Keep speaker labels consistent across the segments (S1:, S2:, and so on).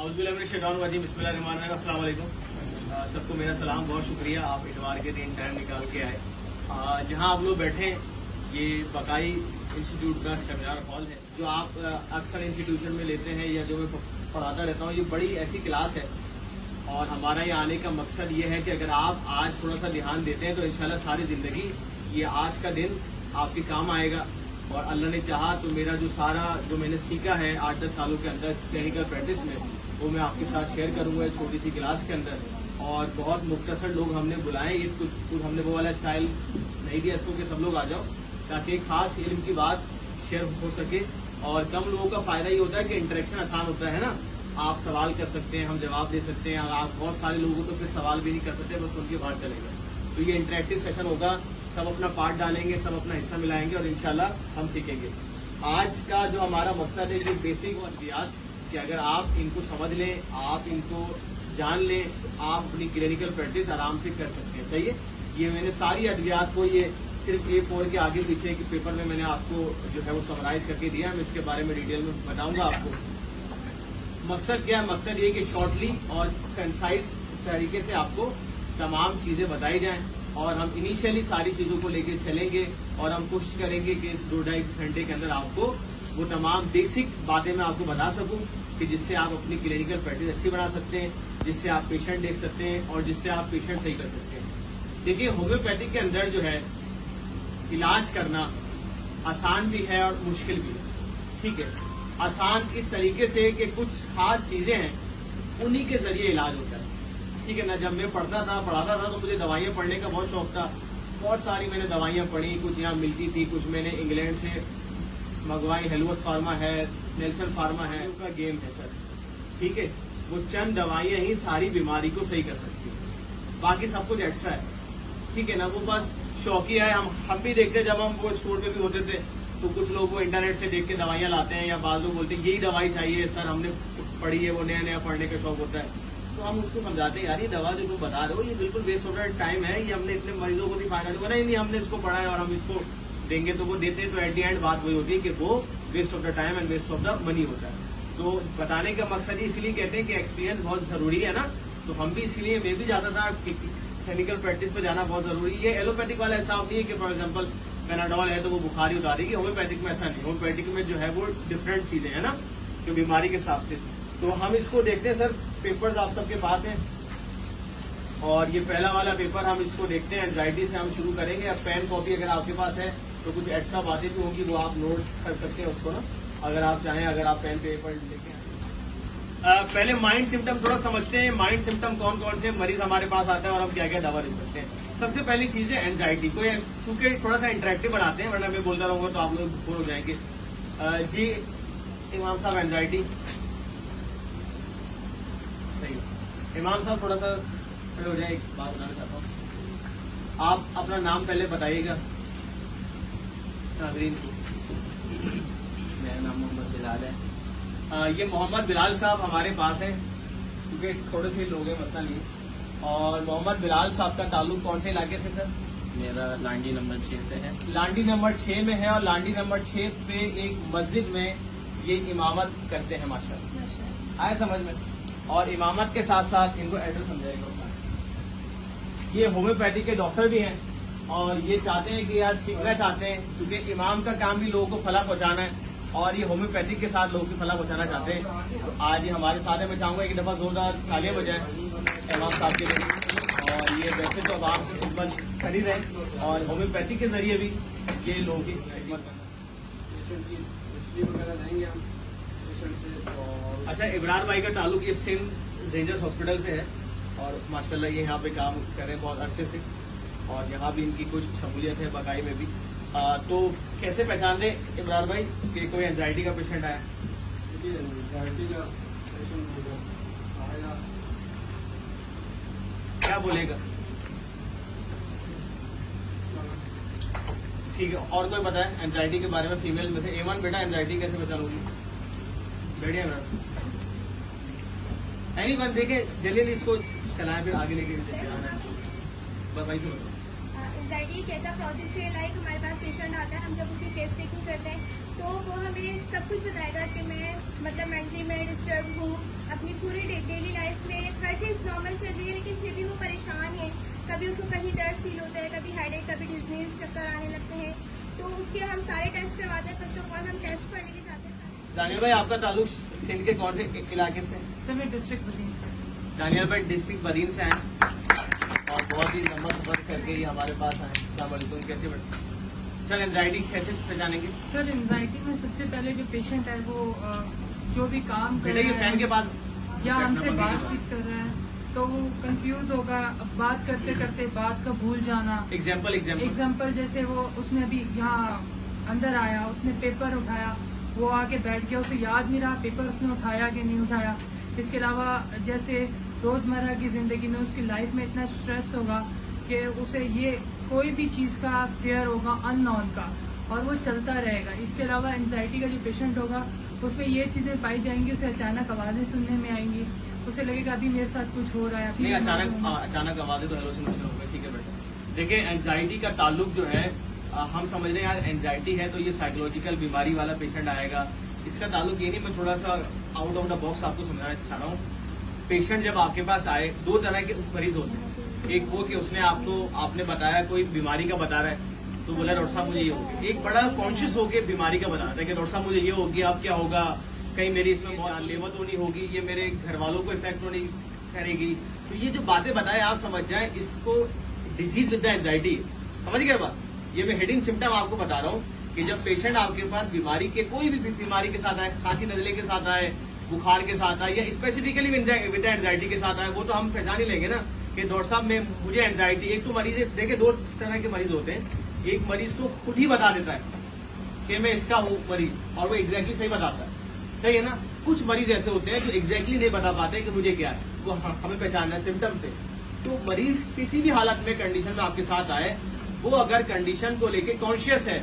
S1: अस्सलाम वालेकुम। सबको मेरा सलाम, बहुत शुक्रिया आप इतवार के दिन टाइम निकाल के आए। जहां आप लोग बैठे हैं ये बकाई इंस्टीट्यूट का सेमिनार हॉल है जो आप अक्सर इंस्टीट्यूशन में लेते हैं या जो मैं पढ़ाता रहता हूँ। ये बड़ी ऐसी क्लास है और हमारा यहाँ आने का मकसद ये है कि अगर आप आज थोड़ा सा ध्यान देते हैं तो इंशाल्लाह सारी ज़िंदगी ये आज का दिन आपके काम आएगा। और अल्लाह ने चाहा तो मेरा जो मैंने सीखा है 8-10 सालों के अंदर क्लिनिकल प्रैक्टिस में, वो मैं आपके साथ शेयर करूंगा छोटी सी क्लास के अंदर। और बहुत मुख्तसर लोग हमने बुलाए, ये कुछ हमने वो वाला स्टाइल नहीं दिया इसको कि सब लोग आ जाओ, ताकि एक खास इल्म की बात शेयर हो सके। और कम लोगों का फायदा ये होता है कि इंटरेक्शन आसान होता है ना, आप सवाल कर सकते हैं, हम जवाब दे सकते हैं। आप बहुत सारे लोगों को तो फिर सवाल भी नहीं कर सकते, बस उनके बाहर चलेगा। तो ये इंटरेक्टिव सेशन होगा, सब अपना पार्ट डालेंगे, सब अपना हिस्सा मिलाएंगे और इंशाल्लाह हम सीखेंगे। आज का जो हमारा मकसद है ये बेसिक और अद्वियात कि अगर आप इनको समझ लें, आप इनको जान लें, आप अपनी क्लिनिकल प्रैक्टिस आराम से कर सकते हैं। सही है। ये मैंने सारी अद्वियात को ये सिर्फ A4 के आगे पीछे के पेपर में मैंने आपको जो है वो समराइज करके दिया। मैं इसके बारे में डिटेल में बताऊंगा आपको। मकसद क्या है? मकसद ये कि शॉर्टली और कंसाइज तरीके से आपको तमाम चीजें बताई जाएं और हम इनिशियली सारी चीजों को लेके चलेंगे और हम कोशिश करेंगे कि इस 2-2.5 घंटे के अंदर आपको वो तमाम बेसिक बातें मैं आपको बता सकूं कि जिससे आप अपनी क्लिनिकल प्रैक्टिस अच्छी बना सकते हैं, जिससे आप पेशेंट देख सकते हैं और जिससे आप पेशेंट सही कर सकते हैं। देखिए, होम्योपैथिक के अंदर जो है इलाज करना आसान भी है और मुश्किल भी है। ठीक है, आसान इस तरीके से कि कुछ खास चीजें हैं उन्हीं के जरिए इलाज होता है। ठीक है ना। जब मैं पढ़ाता था तो मुझे दवाइयाँ पढ़ने का बहुत शौक था। बहुत सारी मैंने दवाइयाँ पढ़ी, कुछ यहाँ मिलती थी, कुछ मैंने इंग्लैंड से मंगवाई। हेलवस फार्मा है, नेल्सन फार्मा है, उनका गेम है सर। ठीक है, वो चंद दवाइयाँ ही सारी बीमारी को सही कर सकती है, बाकी सब कुछ एक्स्ट्रा है। ठीक है ना। वो बस शौकिया है। हम भी देखते जब हम वो स्टोर पे भी होते थे तो कुछ लोग वो इंटरनेट से देख के दवाइयाँ लाते हैं या बाद लोग बोलते हैं यही दवाई चाहिए सर, हमने पढ़ी है। वो नया पढ़ने का शौक होता है तो हम उसको समझाते हैं यार ये दवा जो तुम बता रहे हो ये बिल्कुल वेस्ट ऑफ टाइम है, ये हमने इतने मरीजों को नहीं फायदा नहीं हमने इसको पढ़ा है और हम इसको देंगे तो वो देते हैं। तो एट दी एंड बात वही होती है कि वो waste of the time and waste of the money होता है। तो बताने का मकसद इसलिए कहते हैं कि एक्सपीरियंस बहुत जरूरी है ना। तो हम भी इसलिए मैं भी जाता था क्लिनिकल प्रैक्टिस पे जाना बहुत जरूरी है। एलोपैथिक वाला ऐसा नहीं है कि फॉर एग्जाम्पल पेनाडोल है तो वो बुखारी उतारेगी। होम्योपैथिक में ऐसा नहीं, होम्योपैथिक में जो है वो डिफरेंट चीजें है ना जो बीमारी के हिसाब से। तो हम इसको देखते हैं सर, पेपर्स आप सबके पास हैं और ये पहला वाला पेपर हम इसको देखते हैं। एंजाइटी से हम शुरू करेंगे। अब पेन कॉपी अगर आपके पास है तो कुछ एक्स्ट्रा बातें भी होंगी वो आप नोट कर सकते हैं उसको ना, अगर आप चाहें। अगर आप पेन पेपर लेके पहले माइंड सिम्टम थोड़ा समझते हैं। माइंड सिम्टम कौन कौन से मरीज हमारे पास आता है और हम क्या क्या दवा दे सकते हैं। सबसे पहली चीज है एंजाइटी को, क्योंकि थोड़ा सा इंटरेक्टिव बनाते हैं वरना मैं बोलता रहूंगा तो आप लोग बोर हो जाएंगे। जी इमाम साहब, एंजाइटी सही। इमाम साहब थोड़ा सा खड़े हो जाए, एक बात बताना चाहता हूँ। आप अपना नाम पहले बताइएगा नाज़रीन को।
S2: मेरा नाम मोहम्मद बिलाल है।
S1: ये मोहम्मद बिलाल साहब हमारे पास है क्योंकि थोड़े से लोग हैं मसला नहीं। और मोहम्मद बिलाल साहब का ताल्लुक कौन से इलाके से सर?
S2: मेरा लांडी नंबर 6 से है।
S1: लांडी नंबर 6 में है और लांडी नंबर 6 पे एक मस्जिद में ये इमामत करते हैं माशाल्लाह। आए समझ में। और इमामत के साथ साथ इनको एड्रेस समझाएगा। ये होम्योपैथिक के डॉक्टर भी हैं और ये चाहते हैं कि यार सीखना चाहते हैं क्योंकि इमाम का काम भी लोगों को फला पहुंचाना है और ये होम्योपैथिक के साथ लोगों की फला पहुंचाना चाहते हैं। तो आज ये हमारे साथ है। मैं चाहूंगा एक दफा जोरदार तालियां बजाएं इमाम साहब के लिए। और ये वैसे तो आवाम की खिदमत खड़ी रहे और होम्योपैथिक के जरिए भी ये लोगों की खिदमत करेंगे हम। अच्छा, इमरान भाई का ताल्लुक ये सिंध रेंजर्स हॉस्पिटल से है और माशाल्लाह ये यहाँ पे काम कर रहे हैं बहुत अरसे से और यहाँ भी इनकी कुछ शमूलियत है बकाई में भी। तो कैसे पहचान दे इमरान भाई कि कोई एंजाइटी का पेशेंट आया?
S3: एंजाइटी का पेशेंट आएगा,
S1: क्या बोलेगा? ठीक है, और कोई बताए एंजाइटी के बारे में फीमेल में से? A1 बेटा एंजाइटी कैसे पहचानोगी? बढ़िया मैडम। एनीवन देखे जलील इसको चलाएं फिर आगे लेके भाई से बताओ।
S4: एंजाइटी एक ऐसा प्रोसेस है, लाइक हमारे पास पेशेंट आता है, हम जब उसे टेस्ट टेकिंग करते हैं तो वो हमें सब कुछ बताएगा कि मैं मतलब मेंटली मैं डिस्टर्ब हूँ, अपनी पूरी कभी डिजीज चक्कर आने लगते हैं, तो उसके हम सारे टेस्ट करवाते हैं। फर्स्ट ऑफ ऑल हम टेस्ट पर लेके जाते हैं।
S1: दानियल भाई, आपका ताल्लुक सिंध के कौन से इलाके से?
S2: सर मैं डिस्ट्रिक्ट बदीन से।
S1: दानियल भाई डिस्ट्रिक्ट बदीन से आए और बहुत ही लंबा सफर करके ये हमारे पास आए। अस्सलामुअलैकुम, कैसे बैठे सर? एंजाइटी कैसे पहचानेंगे?
S5: सर एंजाइटी में सबसे पहले जो पेशेंट है वो जो भी काम कर
S1: बेटा ये
S5: रहा
S1: फैन के
S5: है
S1: बाद
S5: या हमसे बातचीत कर रहा है तो वो कंफ्यूज होगा। अब बात करते करते बात का भूल जाना।
S1: एग्जाम्पल
S5: एग्जाम्पल जैसे वो उसने अभी यहाँ अंदर आया, उसने पेपर उठाया, वो आके बैठ गया, उसे याद नहीं रहा पेपर उसने उठाया कि नहीं उठाया। इसके अलावा जैसे रोजमर्रा की जिंदगी में उसकी लाइफ में इतना स्ट्रेस होगा कि उसे ये कोई भी चीज का फेयर होगा अननोन का और वो चलता रहेगा। इसके अलावा एंजाइटी का जो पेशेंट होगा उसमें ये चीजें पाई जाएंगी, उसे अचानक आवाजें सुनने में आएंगी, उसे लगेगा अभी मेरे साथ कुछ हो रहा है।
S1: नहीं, अचानक आवाजें तो हेलोसिनेशन हो गए। ठीक है बेटा, देखिए एंजाइटी का ताल्लुक जो है हम समझ रहे हैं यार एंजाइटी है तो ये साइकोलॉजिकल बीमारी वाला पेशेंट आएगा। इसका ताल्लुक ये नहीं, मैं थोड़ा सा आउट ऑफ द बॉक्स आपको समझाना चाह रहा हूँ। पेशेंट जब आपके पास आए, दो तरह के मरीज होते हैं। एक वो कि उसने आपने बताया कोई बीमारी का बता रहा है तो बोला डॉक्टर साहब मुझे ये हो गया। एक बड़ा कॉन्शियस होकर बीमारी का बताता है कि डॉक्टर साहब मुझे ये हो गया, अब क्या होगा, कहीं मेरी इसमें जानलेवा तो नहीं होगी, ये मेरे घर वालों को इफेक्ट तो नहीं करेगी। तो ये जो बातें बताए आप समझ जाए इसको डिजीज विद द एंजाइटी। समझ गए बात? ये मैं हेडिंग सिम्टम आपको बता रहा हूँ कि जब पेशेंट आपके पास बीमारी के कोई भी बीमारी के साथ आए, खांसी नजले के साथ आए, बुखार के साथ आए या स्पेसिफिकली विद एंजाइटी के साथ आए, वो तो हम पहचान ही लेंगे ना कि डॉक्टर साहब में मुझे एंजाइटी। एक तो मरीज देखिए दो तरह के मरीज होते हैं। एक मरीज तो खुद ही बता देता है कि मैं इसका हूँ मरीज और वो एग्जैक्टली सही बताता है, सही है ना। कुछ मरीज ऐसे होते हैं जो एग्जैक्टली नहीं बता पाते कि मुझे क्या है, वो हमें पहचानना है सिम्टम से। तो मरीज किसी भी हालत में कंडीशन में आपके साथ आए, वो अगर कंडीशन को लेके कॉन्शियस है,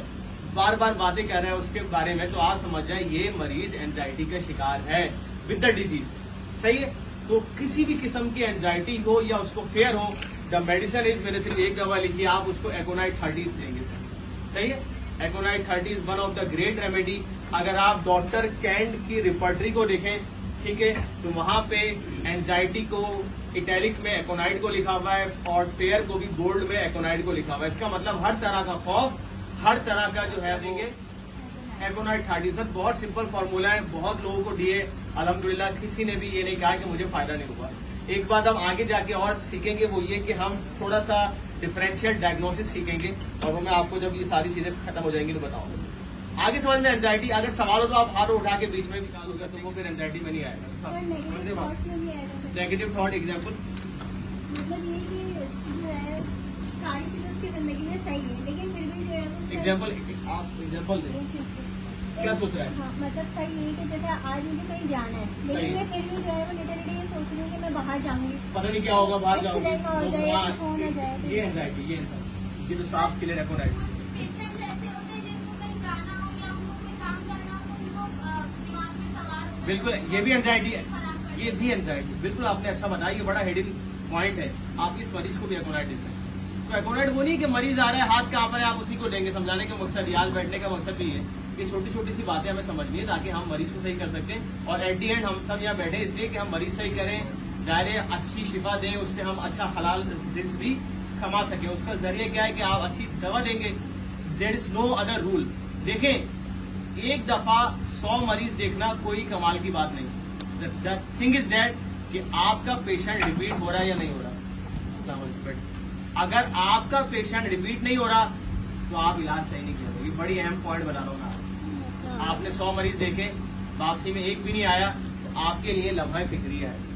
S1: बार बार बातें कर रहा है उसके बारे में, तो आप समझ जाए ये मरीज एंजाइटी का शिकार है विद द डिजीज। सही है। तो किसी भी किस्म की एंजाइटी हो या उसको फेयर हो, द मेडिसिन इज, मैंने सिर्फ एक दवा लिखी, आप उसको एकोनाइट 30 देंगे सर। सही है। एकोनाइट 30 is one of the great remedy. अगर आप डॉक्टर कैंड की रिपर्टरी को देखें, ठीक है, तो वहां पे एंजाइटी को इटैलिक में एकोनाइट को लिखा हुआ है और फेयर को भी बोल्ड में एकोनाइट को लिखा हुआ है। इसका मतलब हर तरह का खौफ, हर तरह का जो है देंगे एकोनाइट 30। सर बहुत सिंपल फॉर्मूला है, बहुत लोगों को दिए, अल्हम्दुलिल्लाह किसी ने भी ये नहीं कहा कि मुझे फायदा नहीं हुआ। एक बात अब आगे जाके और सीखेंगे वो ये कि हम थोड़ा सा डिफरेंशियल डायग्नोसिस सीखेंगे और वो मैं आपको जब ये सारी चीजें खत्म हो जाएंगी तो बताऊंगा। आगे समझ में एंजाइटी अगर सवाल हो तो आप हाथ उठा के बीच में भी निकाल सकते, तो वो फिर एंजाइटी में नहीं आएगा। नेगेटिव थॉट एग्जाम्पल
S4: मतलब ये कि जो है सारी चीजें उसकी जिंदगी में सही है लेकिन फिर भी जो है वो
S1: एग्जाम्पल आप एग्जाम्पल दें, क्या सोच रहा है?
S4: हाँ, मतलब सही नहीं कि जैसे आज मुझे कहीं जाना है लेकिन मैं फिर भी जो है वो लिटरली ये सोच रही हूँ कि मैं बाहर जाऊंगी,
S1: पता नहीं क्या होगा, बाहर जाऊंगी,
S4: एक्सीडेंट हो जाए, कुछ हो ना जाए।
S1: ये एंजाइटी, ये तो साफ क्लियर एकोनाइट। बिल्कुल ये भी एंजाइटी है, ये भी एंजाइटी। बिल्कुल आपने अच्छा बताया, ये बड़ा हेडिंग पॉइंट है। आप इस मरीज को भी एकोनाइटिस है तो एकोनाइट वो नहीं कि मरीज आ रहा है हाथ कहाँ पर है आप उसी को देंगे। समझाने का मकसद, याद बैठने का मकसद भी है कि छोटी छोटी सी बातें हमें समझनी है ताकि हम मरीज को सही कर सकें। और एट दी एंड हम सब यहाँ बैठे इसलिए कि हम मरीज सही करें, जाहिर अच्छी शिफा दें, उससे हम अच्छा हलाल रिस्क भी कमा सके। उसका जरिए क्या है कि आप अच्छी दवा देंगे। There is no other rule. देखें एक दफा 100 मरीज देखना कोई कमाल की बात नहीं। द थिंग इज दैट कि आपका पेशेंट रिपीट हो रहा है या नहीं हो रहा। अगर आपका पेशेंट रिपीट नहीं हो रहा तो आप इलाज सही नहीं कर रहे। ये बड़ी अहम पॉइंट बता रहा हूँ मैं। आपने 100 मरीज देखे, वापसी में एक भी नहीं आया तो आपके लिए लम्हा फिक्रिया है।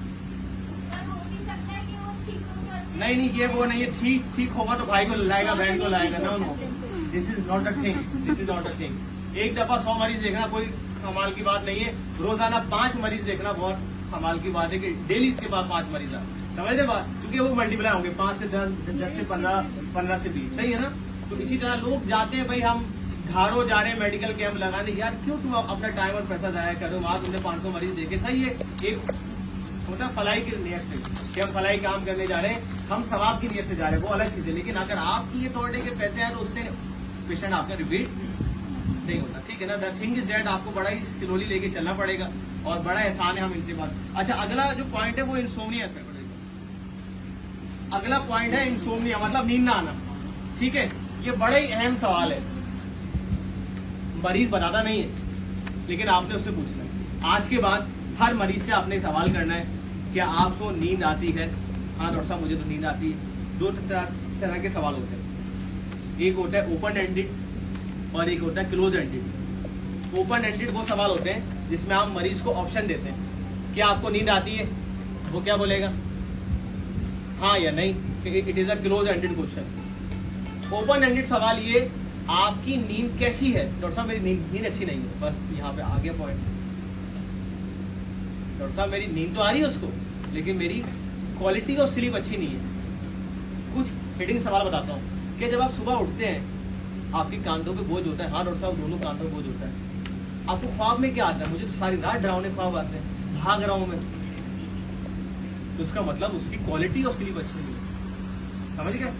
S1: नहीं ये वो नहीं है। ठीक होगा तो भाई को लाएगा, बहन को लाएगा। No no, this is not a thing, this is not a thing. एक दफा 100 मरीज देखना कोई कमाल की बात नहीं है। रोजाना 5 मरीज देखना बहुत कमाल की बात है कि डेली इसके बाद 5 मरीज आ, समझ बात, क्योंकि वो मल्टीप्लाई होंगे 5 से 10, 10 से 15, 15 से 20। सही है ना। तो इसी तरह लोग जाते हैं, भाई हम घारो जा रहे हैं मेडिकल कैंप लगाने, यार क्यों तुम अपना टाइम और पैसा जाया करो, वहां तुमने 500 मरीज देखे। सही है, एक होता फलाई की नियत से कि हम फलाई काम करने जा रहे हैं, हम सवाब की नियत से जा रहे हैं, वो अलग चीज है। लेकिन अगर आपकी ये तोड़ने के पैसे आए तो उससे पेशेंट आपका रिपीट नहीं होता। ठीक है ना। द थिंग इज दैट आपको बड़ा ही स्लोली लेके चलना पड़ेगा और बड़ा एहसान है हम इनसे बात। अच्छा अगला जो पॉइंट है वो इंसोम्निया से पड़ेगा। अगला पॉइंट है इंसोम्निया, मतलब नींद ना आना। ठीक है, ये बड़ा ही अहम सवाल है, मरीज बताता नहीं है, लेकिन आपने उससे पूछना है। आज के बाद हर मरीज से आपने सवाल करना है, क्या आपको नींद आती है? हाँ डॉक्टर साहब मुझे तो नींद आती है। दो तरह के सवाल होते हैं, एक होता है ओपन एंडेड और एक होता है क्लोज एंडेड। ओपन एंडेड वो सवाल होते हैं जिसमें आप मरीज को ऑप्शन देते हैं, क्या आपको नींद आती है? वो क्या बोलेगा, हाँ या नहीं। It is a close ended question. Open ended सवाल ये, आपकी नींद कैसी है? डॉक्टर साहब मेरी नींद अच्छी नहीं है, बस यहाँ पे आ गया पॉइंट। डॉक्टर साहब मेरी नींद तो आ रही है उसको, लेकिन मेरी क्वालिटी ऑफ स्लीप अच्छी नहीं है। कुछ हिडिंग सवाल बताता हूँ कि जब आप सुबह उठते हैं आपकी कांधों पे बोझ होता है। हाँ डॉक्टर साहब दोनों कांधों पे बोझ होता है। आपको ख्वाब में क्या आता है? मुझे तो सारी रात डरावने ख्वाब आते हैं, भाग रहा हूँ मैं। तो उसका मतलब उसकी क्वालिटी ऑफ स्लीप अच्छी नहीं है। समझ गए?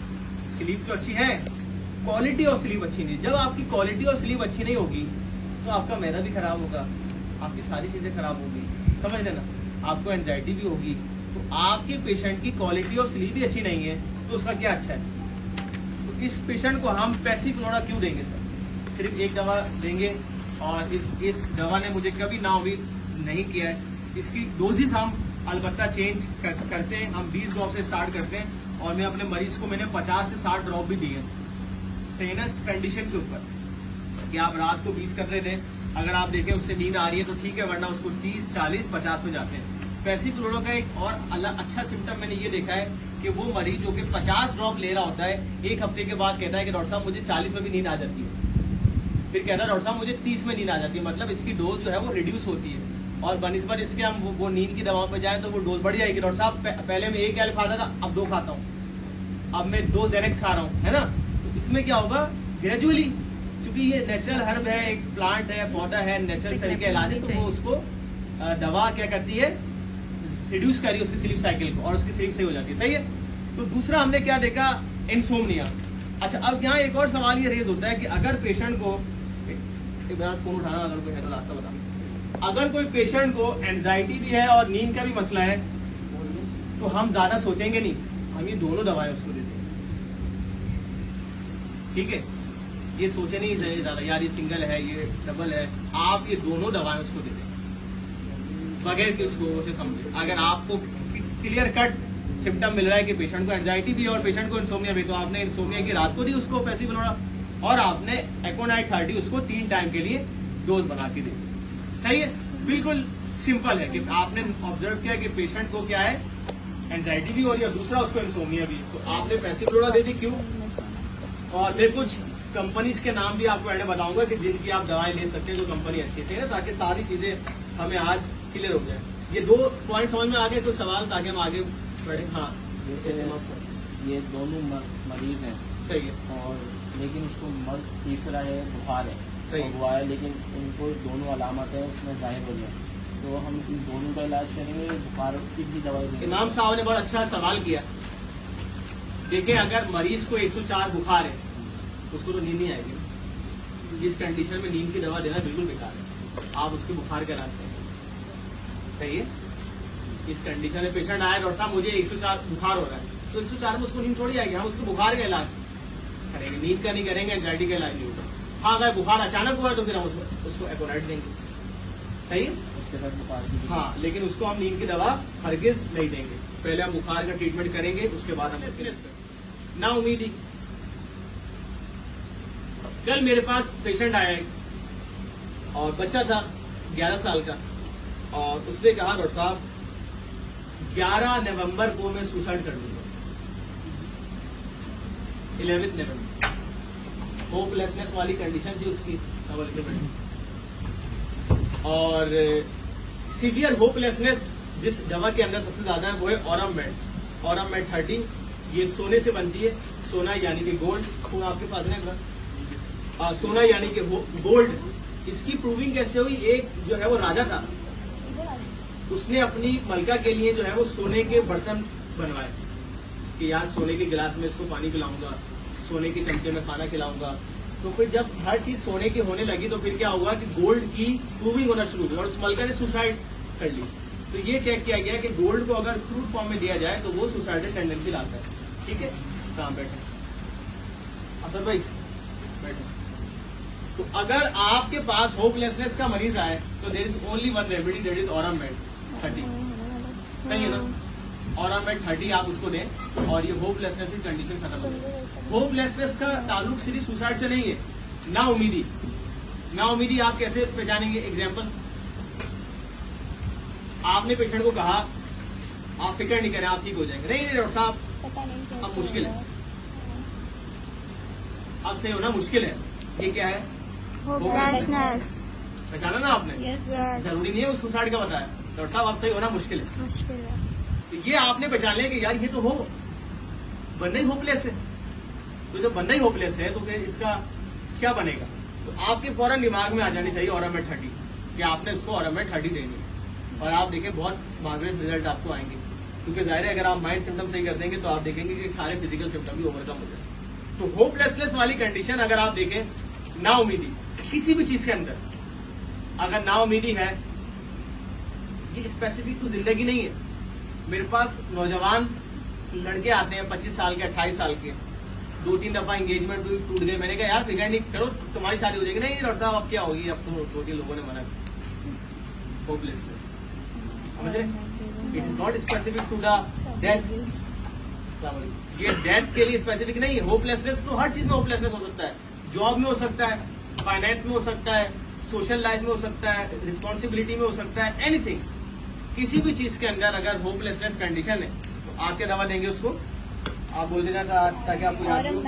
S1: स्लीप तो अच्छी है, क्वालिटी ऑफ स्लीप अच्छी नहीं। जब आपकी क्वालिटी ऑफ स्लीप अच्छी नहीं होगी तो आपका मैदा भी खराब होगा, आपकी सारी चीजें खराब होगी। समझ लेना, आपको एंजाइटी भी होगी। तो आपके पेशेंट की क्वालिटी ऑफ स्लीप भी अच्छी नहीं है तो उसका क्या अच्छा है? तो इस पेशेंट को हम पैसिफ्लोरा क्यों देंगे सर? सिर्फ एक दवा देंगे और इस दवा ने मुझे कभी नाउमीद नहीं किया है। इसकी डोजेस हम अलबत्ता चेंज करते हैं। हम 20 ड्रॉप से स्टार्ट करते हैं और मैं अपने मरीज को मैंने 50 से 60 ड्रॉप भी दिए। सही है ना? कंडीशन के ऊपर कि आप रात को 20 कर रहे थे, अगर आप देखें उससे नींद आ रही है तो ठीक है, वरना उसको 30, 40, 50 में जाते हैं। पैसिफ्लोरा का एक और अच्छा सिम्टम मैंने ये देखा है कि वो मरीज जो कि 50 ड्रॉप ले रहा होता है, एक हफ्ते के बाद कहता है कि डॉक्टर साहब मुझे 40 में भी नींद आ जाती है। फिर कहता है डॉक्टर साहब मुझे 30 में नींद आ जाती है। मतलब इसकी डोज जो है वो रिड्यूस होती है और बनिस्बत इसके हम वो नींद की दवाओं पे जाए तो वो डोज बढ़ जाएगी। डॉक्टर साहब पहले मैं 1 एल खाता था, अब 2 खाता हूँ, अब मैं 2 जेनेक्स खा रहा हूँ, है ना? तो इसमें क्या होगा, ग्रेजुअली, क्योंकि ये नेचुरल हर्ब है, एक प्लांट है, पौधा है, नेचुरल तरीके इलाज है, तो वो उसको दवा क्या करती है, रिड्यूस करी उसकी स्लीप साइकिल को और उसकी स्लीप सही हो जाती है। सही है? तो दूसरा हमने क्या देखा, इंसोम्निया। अच्छा, अब यहाँ एक और सवाल ये रेज होता है कि अगर पेशेंट को, एक बार फोन उठाना अगर कोई है तो रास्ता बता, अगर कोई पेशेंट को एंजाइटी भी है और नींद का भी मसला है तो हम ज्यादा सोचेंगे नहीं, हम ये दोनों दवाएं उसको देते हैं। ठीक है? ये सोचे नहीं ज्यादा यार ये सिंगल है, ये डबल है, आप ये दोनों दवाएं उसको देते हैं बगैर कि उसको उसे समझे। अगर आपको क्लियर कट सिम्टम मिल रहा है कि पेशेंट को एंजाइटी भी है और पेशेंट को इंसोम्निया भी, तो आपने इंसोम्निया की रात को दी उसको पैसिफ्लोरा और आपने एकोनाइट 30 उसको 3 टाइम के लिए डोज बना के दी। सही है? बिल्कुल सिंपल है कि आपने ऑब्जर्व किया कि पेशेंट को क्या है, एंजाइटी भी हो रही है, दूसरा उसको इंसोम्निया भी, तो आपने पैसिफ्लोरा दे दी। क्यों? और मैं कुछ कंपनीज के नाम भी आपको मैंने बताऊंगा कि जिनकी आप दवाएं ले सकते हैं, जो कंपनी अच्छी से है, ताकि सारी चीजें हमें आज क्लियर हो जाए। ये 2 पॉइंट समझ में आ गए, कुछ सवाल ताकि हम आगे बढ़े। हाँ,
S2: जैसे ये दोनों मरीज हैं,
S1: सही है,
S2: और लेकिन उसको मर्ज तीसरा है, बुखार है,
S1: सही
S2: हुआ है, लेकिन इनको दोनों अलामत है उसमें जाहिर हो गया, तो हम इन दोनों का इलाज करेंगे, बुखार की भी दवाई देंगे।
S1: इमाम साहब ने बहुत अच्छा सवाल किया। देखिए, अगर मरीज को 104 बुखार है उसको तो नींद नहीं आएगी। इस कंडीशन में नींद की दवा देना बिल्कुल बेकार है। आप उसके बुखार का इलाज करें। सही है? इस कंडीशन में पेशेंट आया, डॉक्टर साहब मुझे 104 बुखार हो रहा है, तो 104 में उसको नींद थोड़ी आएगी, हम उसको बुखार का इलाज करेंगे, नींद का नहीं करेंगे, एंजाइटी का इलाज नहीं होगा। हाँ, अगर बुखार अचानक हुआ है तो फिर हम उसको एकोनाइट देंगे। सही है?
S2: उसके साथ बुखार की भी।
S1: हाँ, लेकिन उसको हम नींद की दवा हरगिज नहीं देंगे। पहले हम बुखार का ट्रीटमेंट करेंगे, उसके बाद हम ना उम्मीदी। कल मेरे पास पेशेंट आया है और बच्चा था 11 साल का, और उसने कहा डॉक्टर साहब 11 नवंबर को मैं सुसाइड कर लूंगा। 11 नवंबर होपलेसनेस वाली कंडीशन थी उसकी, और सीवियर होपलेसनेस जिस दवा के अंदर सबसे ज्यादा है वो है ऑरममेड। ऑरममेड 30 ये सोने से बनती है, सोना यानी कि गोल्ड। खून आपके पास है ना? सोना यानी कि गोल्ड। इसकी प्रूविंग कैसे हुई? एक जो है वो राजा था, उसने अपनी मलका के लिए जो है वो सोने के बर्तन बनवाए कि यार सोने के गिलास में इसको पानी पिलाऊंगा, सोने के चमचे में खाना खिलाऊंगा। तो फिर जब हर चीज सोने की होने लगी तो फिर क्या हुआ कि गोल्ड की प्रूविंग होना शुरू हुई और उस मलका ने सुसाइड कर ली। तो ये चेक किया गया कि गोल्ड को अगर क्रूड फॉर्म में दिया जाए तो वो सुसाइडल टेंडेंसी लाता है। ठीक है? कहाँ बैठे असद भाई बैठो। तो अगर आपके पास होपलेसनेस का मरीज आए तो there is only one remedy, that is ऑरामेड 30। सही है ना? ऑरामेड 30 आप उसको दें और ये होपलेसनेस की कंडीशन खत्म हो जाए। होपलेसनेस का ताल्लुक सिर्फ सुसाइड से नहीं है, ना उम्मीदी। ना उम्मीदी आप कैसे पहचानेंगे? एग्जाम्पल, आपने पेशेंट को कहा आप फिक्र नहीं करें, आप ठीक हो जाएंगे। नहीं डॉक्टर साहब,
S4: पता नहीं कैसे
S1: अब मुश्किल है।
S4: होगा।
S1: अब सही होना मुश्किल है। ये क्या है?
S4: Hopelessness.
S1: पहचाना ना आपने?
S4: Yes, yes.
S1: जरूरी नहीं है उस सुसाइड का बताया। डॉक्टर साहब अब सही होना मुश्किल है।
S4: मुश्किल है।
S1: तो ये आपने पहचान लिया कि यार ये तो हो, बंदा ही होपलेस है। तो जब बंदा ही होपलेस है तो फिर इसका क्या बनेगा? तो आपके फौरन दिमाग में आ जानी चाहिए ऑरामेड 30 कि आपने इसको ऑरामेड 30 देनी है। और आप देखें बहुत मार्वेलस रिजल्ट आपको आएंगे, क्योंकि जाहिर है अगर आप माइंड सिम्टम सही कर देंगे तो आप देखेंगे कि सारे फिजिकल सिम्टम भी ओवरकम हो जाए। तो होपलेसनेस वाली कंडीशन अगर आप देखें, ना उम्मीदी किसी भी चीज के अंदर अगर ना उम्मीदी है, ये स्पेसिफिक तो जिंदगी नहीं है। मेरे पास नौजवान लड़के आते हैं 25 साल के, 28 साल के, 2-3 दफा एंगेजमेंट टूट गए। मैंने कहा यार फिक्र नहीं करो, तुम्हारी शादी हो जाएगी। नहीं डॉक्टर साहब अब क्या होगी, अब तो 2-3 लोगों ने मना किया। होपलेसनेस, समझ रहे? It is not specific to the death. ये डेथ के लिए स्पेसिफिक नहीं है। होपलेसनेस तो हर चीज में होपलेसनेस हो सकता है। जॉब में हो सकता है, फाइनेंस में हो सकता है, सोशल लाइफ में हो सकता है, रिस्पॉन्सिबिलिटी में हो सकता है, एनीथिंग। किसी भी चीज के अंदर अगर होपलेसनेस कंडीशन है तो आप क्या दवा देंगे उसको? आप बोल देना ताकि आपको याद हो।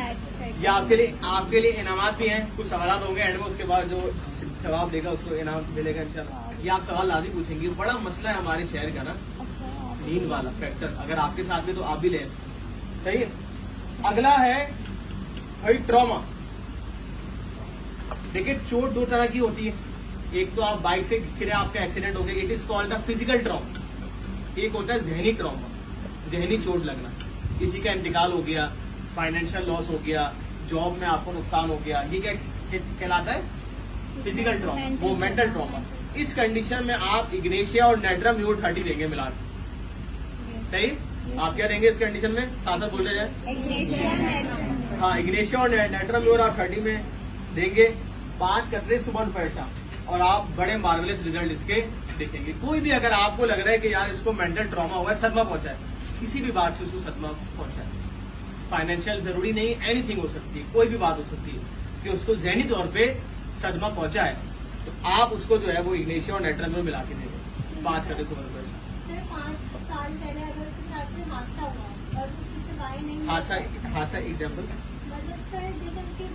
S1: या आपके लिए इनामात भी हैं, कुछ सवाल होंगे एंड में, उसके बाद जो जवाब देगा उसको इनाम मिलेगा इंशाल्लाह। ये आप सवाल लाजी पूछेंगे। बड़ा मसला है हमारे शहर का ना, नींद वाला फैक्टर। अगर आपके साथ में तो आप भी ले। सही है। अगला है भाई ट्रॉमा। देखिए चोट दो तरह की होती है। एक तो आप बाइक से गिरे, आपका एक्सीडेंट हो गया, it is called the physical trauma. एक होता है जहनी ट्रॉमा, जहनी चोट लगना। किसी का इंतकाल हो गया, फाइनेंशियल लॉस हो गया, जॉब में आपको नुकसान हो गया, ये क्या कहलाता है? Physical trauma. वो मेंटल ट्रॉमा। इस कंडीशन में आप इग्नेशिया और नाइट्राम्यूर 30 देंगे मिला। सही? आप क्या देंगे इस कंडीशन में? साथ साथ बोलते जाए। हाँ, इग्नेशिया और नाइट्राम्यूर आप 30 में देंगे। 5 कतरे सुबह दोपहर शाम, और आप बड़े मार्वेलस रिजल्ट इसके देखेंगे। कोई भी अगर आपको लग रहा है कि यार इसको मेंटल ट्रॉमा हुआ है, सदमा पहुंचा है, किसी भी बात से उसको सदमा पहुंचा है, फाइनेंशियल जरूरी नहीं, एनीथिंग हो सकती है, कोई भी बात हो सकती है कि उसको ज़हनी तौर पे सदमा पहुंचा है, तो आप उसको जो है वो इग्नेशिया और नाइट्राम्यूर मिला के देंगे 5 कतरे सुबह दोपहर शाम।
S4: सर 5 साल पहले अगर उसके साथ में हादसा हुआ और उससे बाहर नहीं,
S1: हादसा एग्जाम्पल,
S4: मतलब सर जैसे उसकी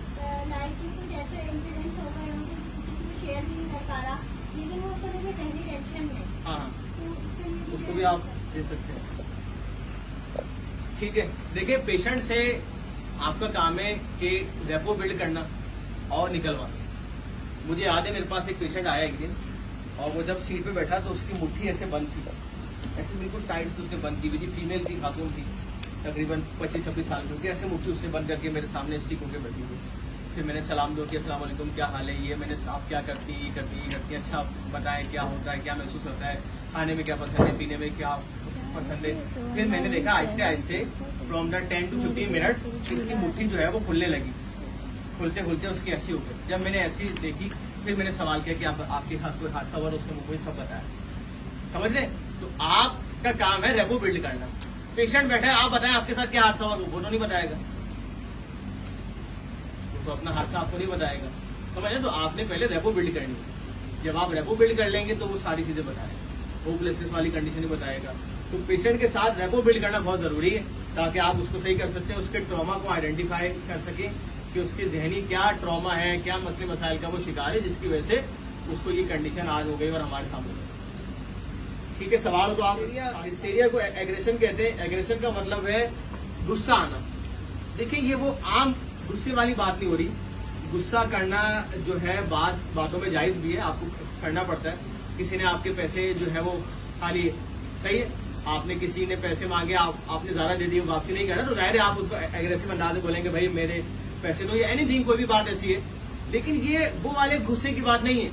S4: लाइफ में कुछ ऐसे इंसिडेंट हो गए होंगे किसी को शेयर भी नहीं कर पा रहा, लेकिन वो उसको जैसे पहली टेंशन है,
S1: हाँ
S4: तो उसके लिए
S1: उसको भी आप दे सकते हैं। ठीक है। देखिए पेशेंट से आपका काम है कि रेपो बिल्ड करना और निकलवाना। मुझे याद है मेरे पास एक पेशेंट आया एक दिन, और वो जब सीट पे बैठा तो उसकी मुट्ठी ऐसे बंद थी, ऐसे बिल्कुल टाइट से उसने बंद की हुई थी। फीमेल थी, खातून थी, तकरीबन 25-26 साल की, ऐसे मुट्ठी उसने बंद करके मेरे सामने स्टिक होकर बैठी हुई। फिर मैंने सलाम दो कि अस्सलाम वालेकुम, क्या हाल है? ये मैंने आप क्या करती ये करती ये करती, अच्छा बताएं क्या होता है, क्या महसूस होता है, खाने में क्या पसंद है, पीने में क्या पसंद है। फिर मैंने देखा आहिस्ते आहिस्ते फ्रॉम द 10 to 15 मिनट्स इसकी मुट्ठी जो है वो खुलने लगी, खुलते खुलते उसकी ऐसी हो गई। जब मैंने ऐसी देखी फिर मैंने सवाल किया कि आपके साथ कोई हादसा हुआ? उसने मुझे सब बताया। समझ रहे? तो आपका काम है रेपो बिल्ड करना। पेशेंट बैठा है, आप बताएं आपके साथ क्या हादसा हुआ, वो नहीं बताएगा, तो अपना हादसा आपको नहीं बताएगा। समझे? तो आपने पहले रेपो बिल्ड करनी है। जब आप रेपो बिल्ड कर लेंगे तो वो सारी चीजें बताएगा, होपलेसनेस वाली कंडीशन ही बताएगा। तो पेशेंट के साथ रेपो बिल्ड करना बहुत जरूरी है, ताकि आप उसको सही कर सकते हैं, उसके ट्रॉमा को आइडेंटिफाई कर सके कि उसके जहनी क्या ट्रॉमा है, क्या मसले मसाइल का वो शिकार है, जिसकी वजह से उसको ये कंडीशन आज हो गई और हमारे सामने। ठीक है, सवाल हो तो आप। हिस्टेरिया को एग्रेशन कहते हैं। एग्रेशन का मतलब है गुस्सा आना। देखिए ये वो आम गुस्से वाली बात नहीं हो रही। गुस्सा करना जो है बातों में जायज भी है, आपको करना पड़ता है। किसी ने आपके पैसे जो है वो खा लिए, सही है, आपने किसी ने पैसे मांगे, आपने ज्यादा दे दिए, वापसी नहीं करना, तो जाहिर है आप उसको एग्रेसिव अंदाज में बोलेंगे भाई मेरे पैसे दो, या एनीथिंग, कोई भी बात ऐसी है। लेकिन ये वो वाले गुस्से की बात नहीं है,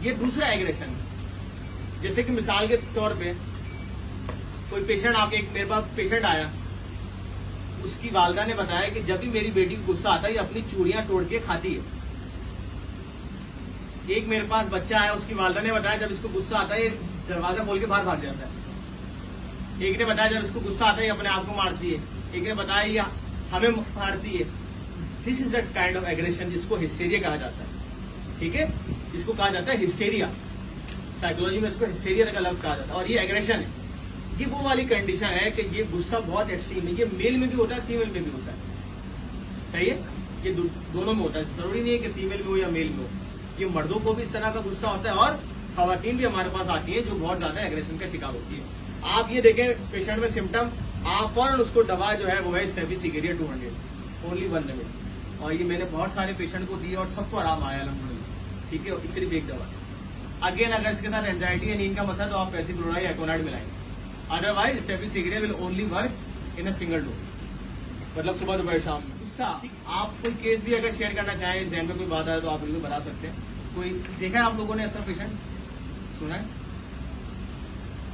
S1: ये दूसरा एग्रेशन है। जैसे कि मिसाल के तौर पे कोई पेशेंट, आपके मेरे पास पेशेंट आया, उसकी वालदा ने बताया कि जब भी मेरी बेटी को गुस्सा आता है ये अपनी चूड़ियां तोड़ के खाती है। एक मेरे पास बच्चा है, उसकी वालदा ने बताया जब इसको गुस्सा आता है ये दरवाजा खोल के बाहर भाग जाता है। एक ने बताया जब इसको गुस्सा आता है ये अपने आप को मारती है। एक ने बताया ये हमें मारती है। This is the kind of aggression जिसको हिस्टेरिया कहा जाता है। ठीक है, इसको कहा जाता है हिस्टेरिया। साइकोलॉजी में इसको हिस्टेरिया का लफ्ज कहा जाता है। और ये एग्रेशन है, ये वो वाली कंडीशन है कि ये गुस्सा बहुत एक्सट्रीम है। ये मेल में भी होता है, फीमेल में भी होता है। सही है, ये दोनों में होता है। जरूरी नहीं है कि फीमेल में हो या मेल में हो। ये मर्दों को भी इस तरह का गुस्सा होता है और खवातीन भी हमारे पास आती है जो बहुत ज्यादा एग्रेशन का शिकार होती है। आप ये देखें पेशेंट में सिम्टम, आप फौरन उसको दवा जो है वो है स्टेफिसिगेरिया 200 ओनली 1 लिमिट। और ये मैंने बहुत सारे पेशेंट को दी और सबको आराम आया अल्हम्दुलिल्लाह। ठीक है, सिर्फ एक दवा। अगेन अगर इसके साथ एंजाइटी या नींद का मसला तो आप पैसिक्लोराइड या एकोनाइड मिलाएंगे। अदरवाइज स्टेफिसिगेरिया will only work in a single dose, मतलब सुबह दोपहर शाम में। गुस्सा, आप कोई केस भी अगर शेयर करना चाहें, जहन में कोई बात आए तो आप बिल्कुल बता सकते हैं। कोई देखा है आप लोगों ने ऐसा पेशेंट, सुना है?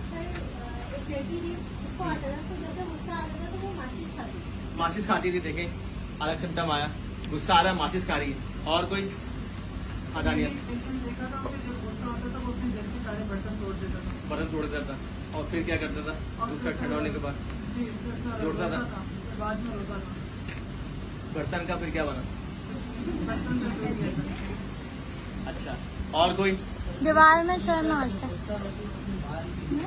S4: सर एक लड़की थी, उसको आता था, तो जब गुस्सा आता था तो वो माचिस खाती थी।
S1: माचिस खाती थी। देखें अलग सिम्टम आया, गुस्सा आ रहा है, माचिस खा रही है। और कोई आदानिया
S5: देखा था उसे जब गुस्सा होता था वो अपने घर के सारे बर्तन तोड़ देता था।
S1: बर्तन तोड़ देता था और फिर क्या करता था? गुस्सा ठंडा होने के बाद
S5: जी, उसका
S1: जोड़ता था।
S5: फिर बाद में रोता था।
S1: बर्तन का फिर क्या बना?
S5: बर्तन में टूट गया था।
S1: अच्छा, और कोई?
S6: दीवार में सर मारता है।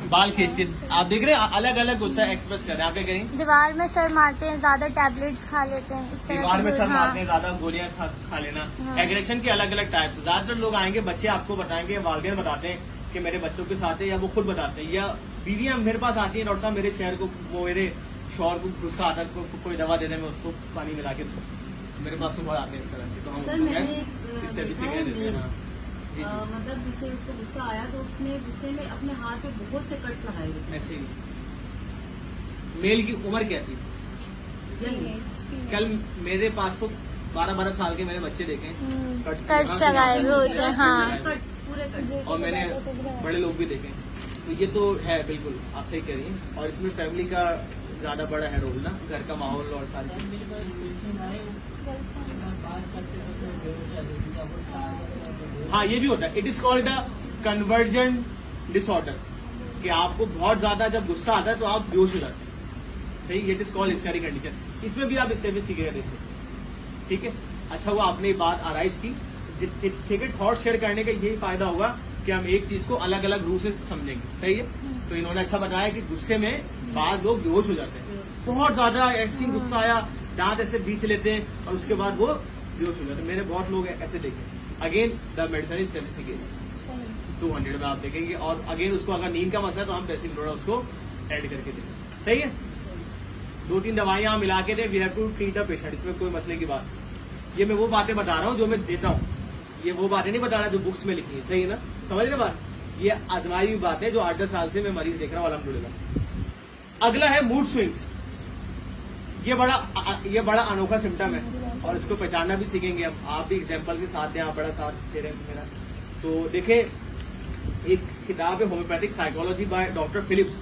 S1: बाल खींचते। आप देख रहे हैं अलग अलग गुस्सा एक्सप्रेस कर रहे हैं। आप क्या करेंगे?
S6: दीवार में सर मारते हैं, ज्यादा टैबलेट्स खा लेते हैं, इस तरह
S1: दीवार में
S6: की-
S1: सर
S6: हाँ।
S1: मारते हैं, ज्यादा गोलियां खा लेना।
S6: हाँ।
S1: एग्रेशन के अलग अलग टाइप्स। ज्यादातर लोग आएंगे, बच्चे आपको बताएंगे, वालिदैन बताते हैं कि मेरे बच्चों के साथ है, या वो खुद बताते हैं, या बीवियां मेरे पास आती है, डॉक्टर साहब मेरे शहर को वो मेरे शौहर को गुस्सा आता है, कोई दवा देने में उसको पानी मिला के मेरे पास सुबह आते हैं इस तरह के। तो हम
S7: सर
S1: उनको
S7: मैंने
S1: क्या
S7: देखा है
S1: देते हैं। हाँ। जी, जी।
S7: मतलब जिससे उसको गुस्सा आया तो उसने गुस्से में अपने हाथ पे बहुत से कट्स लगाए हुए थे।
S1: ऐसे ही मेल की उम्र क्या थी? कल मेरे पास तो 12-12 साल के मैंने बच्चे देखे हैं।
S6: कट्स लगाए हुए होते हैं, हाँ।
S7: कट्स, पूरे कट्स।
S1: और मैंने बड़े लोग भी देखे। तो ये तो है, बिल्कुल आप सही कह रही हैं। और इसमें फैमिली का ज्यादा बड़ा है रोल ना, घर का माहौल और सारी चीजें। हाँ, ये भी होता है। It is called a conversion disorder, कि आपको बहुत ज्यादा जब गुस्सा आता है तो आप बेहोश हो जाते हैं। सही, it is called historic condition. इसमें भी आप स्टेफिसिगेरिया दे सकते हैं। ठीक है, अच्छा वो आपने बात आराइज की। ठीक है, थॉट शेयर करने का यही फायदा होगा कि हम एक चीज को अलग अलग रूप से समझेंगे। सही है, तो इन्होंने अच्छा बताया कि गुस्से में बाद लोग बेहोश हो जाते हैं। बहुत ज्यादा एक्सट्रीम गुस्सा आया, दांत ऐसे बीच लेते हैं और उसके बाद वो बेहोश हो जाते हैं। मैंने बहुत लोग ऐसे देखे। अगेन द मेडिसिन इज स्टेफिसिगेरिया 200 में आप देखेंगे। और अगेन उसको अगर नींद का मसला है तो हम पैसिक्लोरा उसको ऐड करके देंगे। सही है, 2-3 दवाइयां मिला के दे। We have to treat a patient, इसमें कोई मसले की बात। ये मैं वो बातें बता रहा हूँ जो मैं देता हूँ, ये वो बातें नहीं बता रहा जो बुक्स में लिखी है। सही है ना, समझ रहे बात? ये आजमाई हुई बात है जो 8-10 साल से मैं मरीज देख रहा हूँ अल्हम्दुलिल्लाह। अगला है मूड स्विंग्स। ये बड़ा अनोखा सिम्टम है और इसको पहचानना भी सीखेंगे हम। आप भी एग्जाम्पल के साथ हैं, आप बड़ा साथ दे रहे हैं मेरा। तो देखे, एक किताब है homeopathic psychology by doctor Phillips.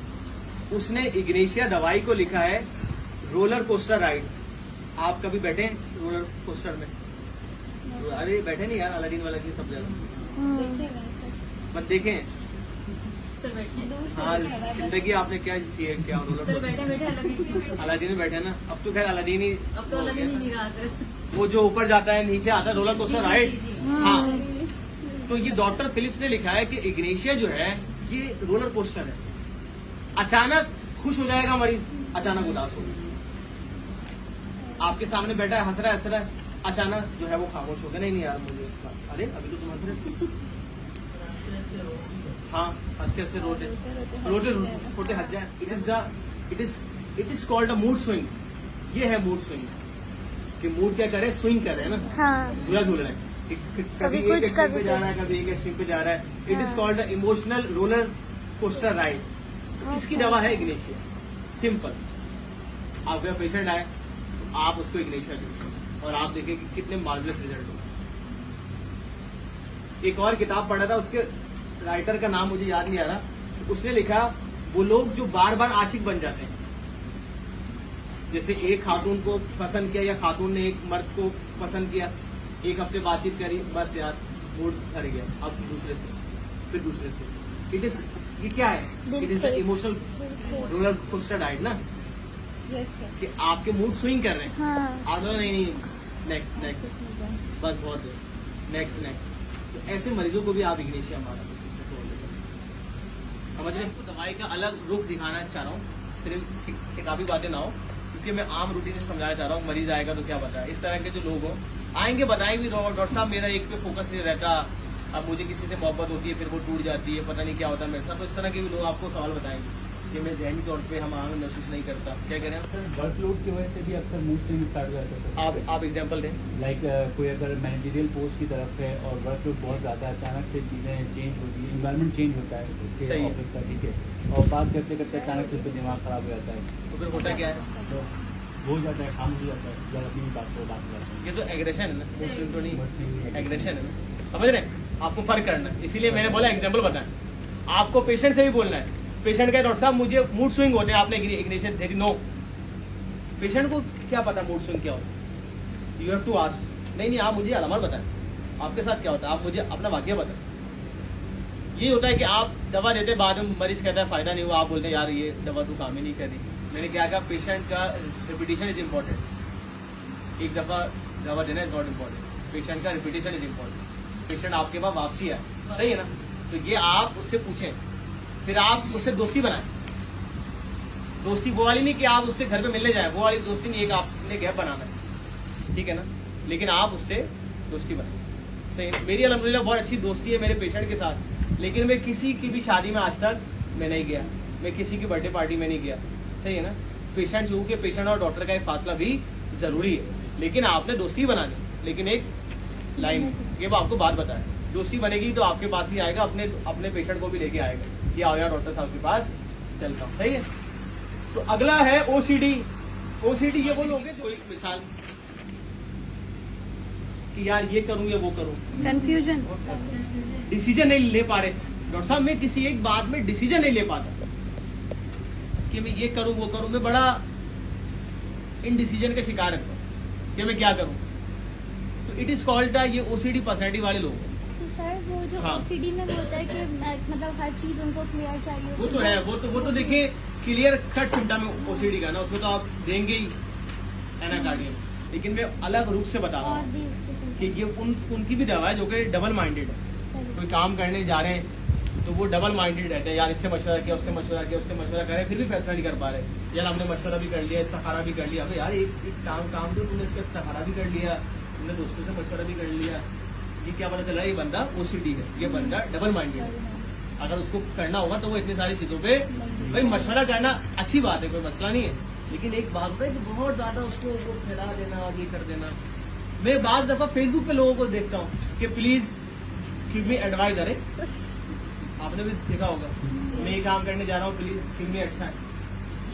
S1: उसने इग्नेशिया दवाई को लिखा है रोलर कोस्टर राइड। आप कभी बैठे रोलर कोस्टर में? अरे बैठे नहीं यार, अलादीन वाला की सब जगह
S7: देखते हैं सर,
S1: मत देखें।
S7: सर बैठे दूर से
S1: हाँ,
S7: बैठे हैं, बस।
S1: जिंदगी आपने क्या किया रोलर
S7: सर
S1: कोस्टर?
S7: बैठे बैठे अलग ही।
S1: अलादीन में बैठे ना, अब तो खैर अलादीन ही
S7: अब तो अलग ही नहीं रहा सर।
S1: वो जो ऊपर जाता है नीचे आता है, रोलर कोस्टर
S7: जी,
S1: राइड।
S7: जी, जी।
S1: हाँ, तो ये डॉक्टर फिलिप्स ने लिखा है कि इग्नेशिया जो है ये रोलर कोस्टर है। अचानक खुश हो जाएगा मरीज, अचानक उदास होगा। आपके सामने बैठा है, हंस रहा है, अचानक जो है वो खामोश हो गया। नहीं यार मुझे, अरे अभी तो तुम हंस रहे। हाँ, हंसते रोटे हंस जाए। It is called a mood swings. ये है मूड स्विंग्स कि मूड क्या करे, स्विंग कर रहे हैं ना,
S6: हाँ।
S1: झूला झूल रहे हैं।
S6: कभी
S1: एक
S6: कुछ,
S1: एक्सट्रीम
S6: कभी
S1: पे जा रहा है,
S6: कुछ।
S1: कभी एक एक्सट्रीम पे जा रहा है। इट इज
S6: हाँ।
S1: Called emotional roller coaster ride. इसकी दवा है इग्नेशिया। सिंपल, आपका पेशेंट आए तो आप उसको इग्नेशिया दें और आप देखें कि कितने मार्वलस रिजल्ट हो। एक और किताब पढ़ा था, उसके राइटर का नाम मुझे याद नहीं आ रहा। उसने लिखा वो लोग जो बार बार आशिक बन जाते हैं, जैसे एक खातून को पसंद किया या खातून ने एक मर्द को पसंद किया, एक हफ्ते बातचीत करी, बस यार मूड भर गया, अब दूसरे से, फिर दूसरे से। इट इज, ये क्या है? It is the emotional roller coaster ride ना,
S6: यस सर।
S1: कि आपके मूड स्विंग कर रहे हैं।
S6: हाँ।
S1: आप नहीं, नेक्स्ट नेक्स्ट, बस बहुत है, नेक्स्ट नेक्स्ट। तो ऐसे मरीजों को भी आप इग्निशिया मारा समझ रहे हैं। दवाई का अलग रुख दिखाना चाह रहा हूँ, सिर्फ काफी बातें ना हो, क्योंकि मैं आम रूटीन से समझाना चाह रहा हूँ। मरीज आएगा तो क्या बताए, इस तरह के जो लोग हो आएंगे बताएंगे भी, डॉक्टर साहब मेरा एक पे फोकस नहीं रहता, अब मुझे किसी से मोहब्बत होती है फिर वो टूट जाती है, पता नहीं क्या होता है मेरे साथ। तो इस तरह के भी लोग आपको सवाल बताएंगे कि मैं जहनी तौर पे हम आराम महसूस नहीं करता। क्या कह रहे हैं
S2: सर? वर्कलोड की वजह से भी अक्सर मूड स्विंग स्टार्ट हो जाता है।
S1: आप एग्जांपल दें।
S2: लाइक कोई अगर मैनेजरियल पोस्ट की तरफ है और वर्कलोड बहुत ज़्यादा है, अचानक से चीज़ें चेंज होती है, इन्वायरमेंट चेंज होता है उसके
S1: सही है।
S2: ऑफिस का, ठीक है, और बात करते करते अचानक से उसका दिमाग खराब हो जाता है,
S1: तो फिर होता क्या है?
S2: तो हो जाता है, काम हो जाता है, या अपनी बात को बात करते हैं।
S1: ये तो एग्रेशन है ना, मूड स्विंग तो नहीं,
S2: Mood swing नहीं है।
S1: एग्रेशन है ना, समझ रहे हैं? आपको फर्क करना है, इसीलिए मैंने बोला एग्जांपल बताएं। आपको पेशेंट से भी बोलना है, पेशेंट का डॉक्टर साहब मुझे मूड स्विंग होते हैं, आपने इग्निशन दे दी, नो, पेशेंट को क्या पता मूड स्विंग क्या होता है? यू हैव टू आस्क, नहीं आप मुझे अलामत बताएं, आपके साथ क्या होता है, आप मुझे अपना वाक्य बताएं। ये होता है कि आप दवा देते, बाद में मरीज कहता है फायदा नहीं हुआ, आप बोलते हैं यार ये दवा तो काम ही नहीं कर रही। मैंने क्या कहा, पेशेंट का रिपीटिशन इज इम्पोर्टेंट। एक दफा दवा देना इज नॉट इम्पोर्टेंट, पेशेंट का रिपीटिशन इज इम्पोर्टेंट। पेशेंट आपके पास वापसी है, सही है ना, तो ये आप उससे पूछें, फिर आप उससे दोस्ती बनाएं। दोस्ती वो वाली नहीं कि आप उससे घर पे मिलने जाए, वो वाली दोस्ती नहीं, एक आपने गैप बनाना है, ठीक है ना, लेकिन आप उससे दोस्ती बनाएं। सही, मेरी अल्हम्दुलिल्लाह बहुत अच्छी दोस्ती है मेरे पेशेंट के साथ, लेकिन मैं किसी की भी शादी में आज तक मैं नहीं गया, मैं किसी की बर्थडे पार्टी में नहीं गया, सही है ना। पेशेंट जो कि पेशेंट और डॉक्टर का एक फासला भी जरूरी है, लेकिन आपने दोस्ती बनानी, लेकिन एक लाइन, ये वो आपको बात बताए, दोस्ती बनेगी तो आपके पास ही आएगा, अपने पेशेंट को भी लेके आएगा कि आओ यार डॉक्टर साहब के पास चलता हूँ, सही है। तो अगला है ओसीडी। ओसीडी ये बोलोगे, कोई मिसाल कि यार ये करूं या वो करूं,
S6: कंफ्यूजन।
S1: डिसीजन नहीं ले पा रहे डॉक्टर साहब, मैं किसी एक बात में डिसीजन नहीं ले पाता कि मैं ये करूं वो करूं, मैं बड़ा इनडिसीजन का शिकार रहता हूं कि मैं क्या करूं। तो इट इज कॉल्ड ये ओसीडी पर्सनैलिटी वाले लोग हैं।
S6: तो सर वो जो
S1: हाँ।
S6: ओसीडी में वो होता है कि मतलब हर चीज उनको क्लियर चाहिए
S1: वो तो है, वो तो देखिए क्लियर कट सिम्टम है ओसीडी का ना, उसको तो आप देंगे ही एनाकार्डियम, लेकिन मैं अलग रूप से बता रहा
S6: और
S1: हूँ
S6: भी इसके
S1: कि ये उनकी भी दवा है जो कि डबल माइंडेड है।
S6: सही।
S1: कोई काम करने जा रहे हैं तो वो डबल माइंडेड रहते हैं, यार इससे मशवरा किया, उससे मशवरा किया, उससे मशवरा करें, फिर भी फैसला नहीं कर पा रहे। यार हमने मशवरा भी कर लिया, इस्तिखारा भी कर लिया, अबे यार एक काम तो तुमने इसका इस्तिखारा भी कर लिया, तुमने दोस्तों से मशवरा भी कर लिया, ये क्या पता चला ये बंदा ओसीडी है, ये बंदा डबल माइंडेड है। अगर उसको करना होगा तो वो इतनी सारी चीजों पे, भाई मशवरा करना अच्छी बात है, कोई मसला नहीं है, लेकिन एक बात होता है कि बहुत ज्यादा उसको वो फैला देना और ये कर देना। मैं बाज दफा फेसबुक पे लोगों को देखता हूँ कि प्लीज गिव मी एडवाइस, अरे आपने भी देखा होगा, मैं ये काम करने जा रहा हूँ, please give me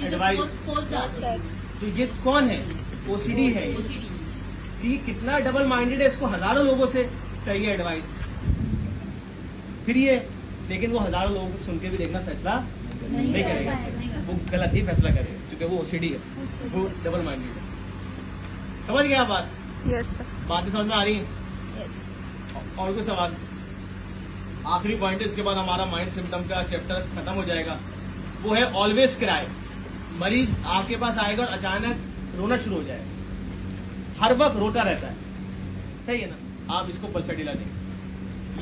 S1: advice.
S7: Post डालते हैं
S1: तो ये कौन है? ओसीडी है ये।
S7: OCD।
S1: ये कितना डबल माइंडेड है, इसको हजारों लोगों से चाहिए एडवाइस, फिर ये, लेकिन वो हजारों लोगों को सुन के भी देखना फैसला नहीं करेगा, वो गलत ही फैसला करेगा, क्योंकि वो ओसीडी है, वो डबल माइंडेड है। समझ गया बात?
S6: Yes sir.
S1: बातें समझ में आ रही है? और कोई सवाल? आखिरी पॉइंट है, इसके बाद हमारा माइंड सिम्टम का चैप्टर खत्म हो जाएगा। वो है ऑलवेज क्राई। मरीज आपके पास आएगा और अचानक रोना शुरू हो जाएगा, हर वक्त रोता रहता है, सही है ना। आप इसको पल्सडीला दें,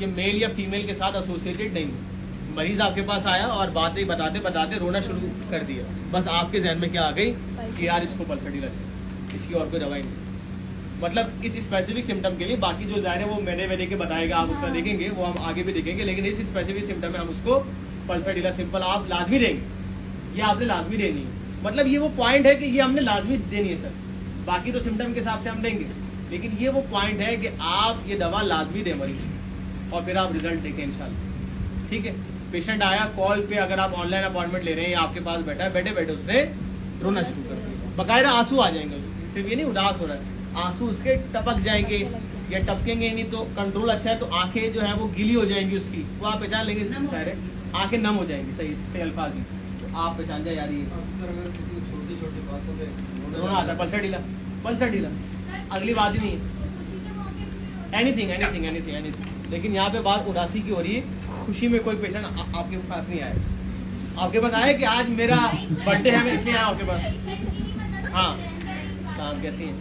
S1: ये मेल या फीमेल के साथ एसोसिएटेड नहीं है। मरीज आपके पास आया और बातें बताते बताते रोना शुरू कर दिया, बस आपके जहन में क्या आ गई कि यार इसको पल्सडीला दें, इसकी और कोई दवाई नहीं। मतलब इस स्पेसिफिक सिम्टम के लिए, बाकी जो जाहिर है वो मैंने के बताएगा, आप उसका देखेंगे, वो हम आगे भी देखेंगे, लेकिन इस स्पेसिफिक सिम्टम में हम उसको पल्सडीला सिंपल आप लाजमी देंगे, ये आपने लाजमी देनी है। मतलब ये वो पॉइंट है कि ये हमने लाजमी देनी है सर, बाकी तो सिम्टम के हिसाब से हम देंगे, लेकिन ये वो पॉइंट है कि आप ये दवा लाजमी दें मरीज को, और फिर आप रिजल्ट देखें इंशाल्लाह, ठीक है। पेशेंट आया कॉल पे, अगर आप ऑनलाइन अपॉइंटमेंट ले रहे हैं, आपके पास बैठा है, बैठे बैठे उसने रोना शुरू कर दिया, बकायदा आंसू आ जाएंगे, सिर्फ ये नहीं उदास हो रहा है, आंसू उसके टपक जाएंगे या टपकेंगे नहीं, तो कंट्रोल अच्छा है तो आंखें जो है वो गीली हो जाएंगी उसकी, वो आप पहचान लेंगे, सारे आंखें नम हो जाएंगी, सही से अल्फाज में, तो आप पहचान जाए यार ये।
S3: अक्सर अगर किसी को छोटी छोटी बात
S1: रोना आता है, पल्सर ढीला, अगली बात ही नहीं है। Anything anything anything anything. लेकिन यहाँ पे बात उदासी की हो रही है, खुशी में कोई पेशेंट आपके पास नहीं आया। आपके पास आया कि आज मेरा बर्थडे है, मैं इसलिए आया आपके पास। हाँ काम कैसी है,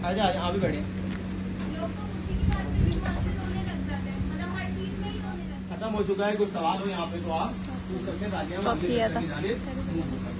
S1: आजा आजा, आप भी बैठिए। खत्म हो चुका है, कुछ सवाल हो यहाँ पे तो आप पूछ सकते हैं, ताकि हम अगले
S6: किया था।
S1: सेक्शन में जाने।